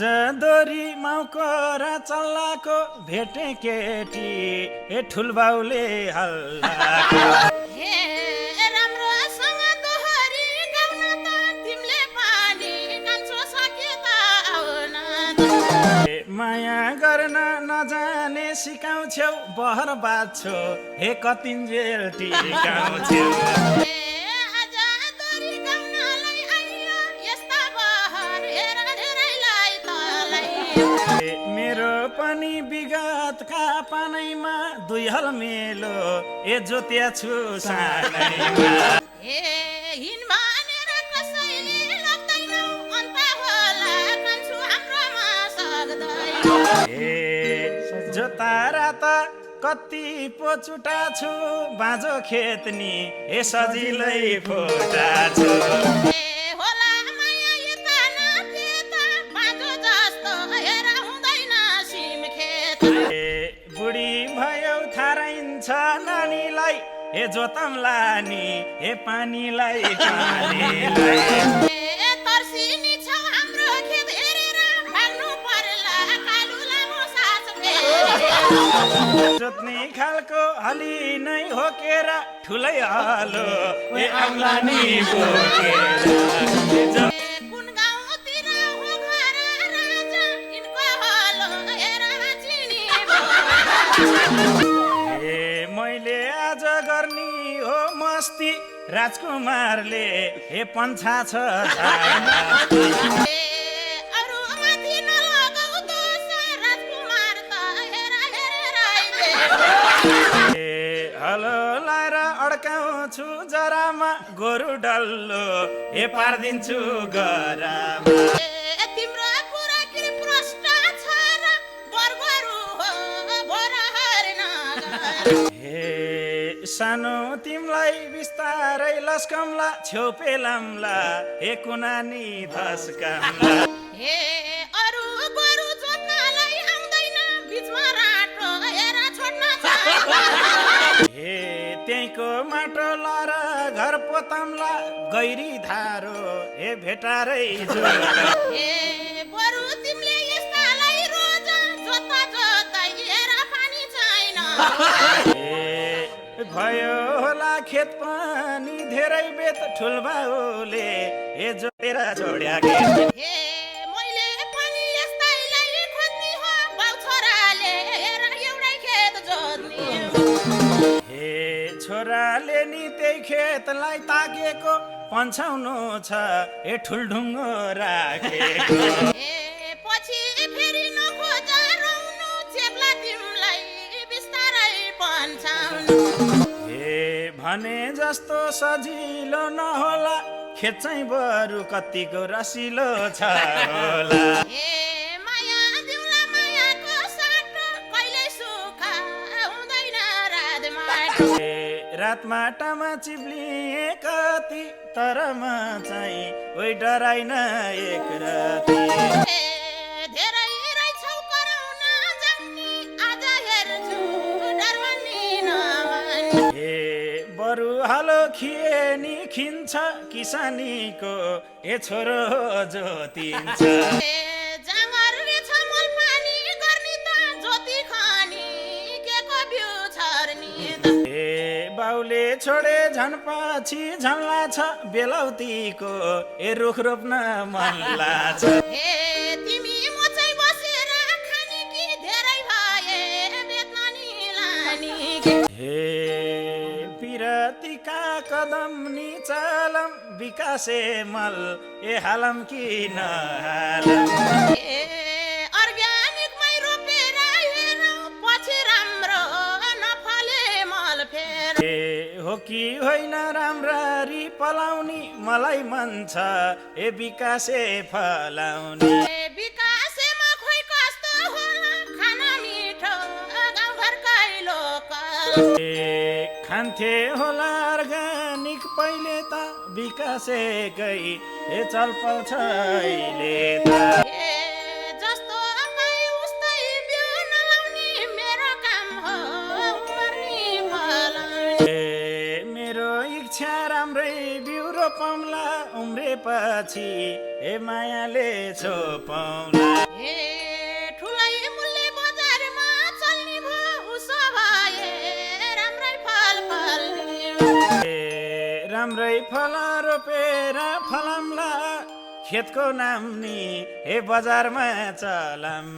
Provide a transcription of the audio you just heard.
दोरी माउको र चल्लाको भेटे केटी ए ठुलबाउले हल्ला हे राम्रोसँग दोहोरी गाउन त तिमीले पनि कान्छो सके त आउन माया गर्न नजाने सिकाउँछौ बहर बाछो हे कतिन्जेल टिकाउँछौ पनि विगतका पानैमा दुई हल मेलो ए जोत्या छु सानैमा ए हिन भनेर कसैले लाग्दैनौ अन्त होला कान्छु हाम्रोमा सक्दैन ए जोतारा त कति पो चुटा छु बाँझो खेतनी ए सजिलै फोटा छु नानीलाई ए जोतम लानी ए पानीलाई पानीलाई ए तर्सिनी छ हाम्रो खेत हेरेर भाग्नु पर्ला कालु लामो सास फेरि जोत्ने खालको हली नै होकेर ठुलै हलो ए औलानी बोकेर कुन गाउँतिर हो घर राजा इनको हलो हेर चिनी मैले आज गर्नी हो मस्ती राजकुमारले हे पन्छा छ अरु माथि नलगाउ दोष राजकुमार त हेर हेरेर हलो लाएर अड्काउँछु जरामा गोरु डल्लो हे पारिदिन्छु गरामा तिम्रो कुरा के प्रश्न छ र बरबरु हो भोर नगर सानो तिमलाई बिस्तारै लस्कमला छेउपेलामला हे कुनानी धस्कमला हे अरु गोरु जोत्नलाई आउँदैन बीचमा राटो हेर छोड्न छ हे त्यहीको माटो लर घर पोतमला गैरी धारो हे भेटारै जो हे बरु तिमीले यस्तालाई रोज जोत्ता जोत्दै हेर पानी छैन भयो होला खेत पनि धेरै बेत ठुलबाउले ए जोतेर छोड्या हे मैले पनि यस्तैलाई खोज्नी हो बाउ छोराले हेर एउटै खेत जोत्नी हे छोराले नि त्यही खेतलाई ताकेको पन्छाउनु छ ए ठुलढुङ्गो राखेको हे पछि फेरि नखोज रौनु चेप्ला तिमीलाई बिस्तारै पन्छाउनु भने जस्तो सजिलो नहोला खेत चाहिँ बरु कतिको रसिलो छ होला हे माया दिउला मायाको साटो कहिले सुखा हुँदैन रात माटामा चिप्लिए कति तर म चाहिँ ओइ डराइन एक राति धेरै रहेछौ कराउन जान्नी आज हेर्छु डरमनी नमान्नी बरु हालो खिए नि खिन्छ किसानीको ए छोरो जोतिन्छ जाँगरले छ मल पानी गर्ने त ज्योति खानी के को बिउ छर्नी ए बाउले छोडे झन पछि झन्ला छ बेलौतीको ए रुख रोप्न मन लाग्छ तिमी म चाहिँ बसेर खानी कि धेरै भए बेच्न नि लानी पिरतीका कदम नि चलम विकासे मल ए हालम कि नहालम अर्ग्यानिकमै रोपेर हेरौँ पछि राम्रो नफले मल फेर हो कि होइन राम्ररी पलाउने मलाई मन छ ए विकासे फलाउने विकासेमा खोइ कस्तो होला खाना मिठो गाउँघरकै लोकल खान्थे होला अर्ग्यानिक पहिले त विकासेकै ए चलपल छैले त जस्तो पाए उस्तै बिउ नलाउने मेरो काम हो मर्नी फलाउने मेरो इच्छा राम्रै बिउ रोपौँला उम्रेपछि ए मायाले छोपौँला ए ठुलै मूल्य बजारमा चल्ने भो उसो भए राम्रै फल फल्ने ए राम्रै फल रोपेर फलाम्ला खेतको नाम नि हे बजारमा चलाम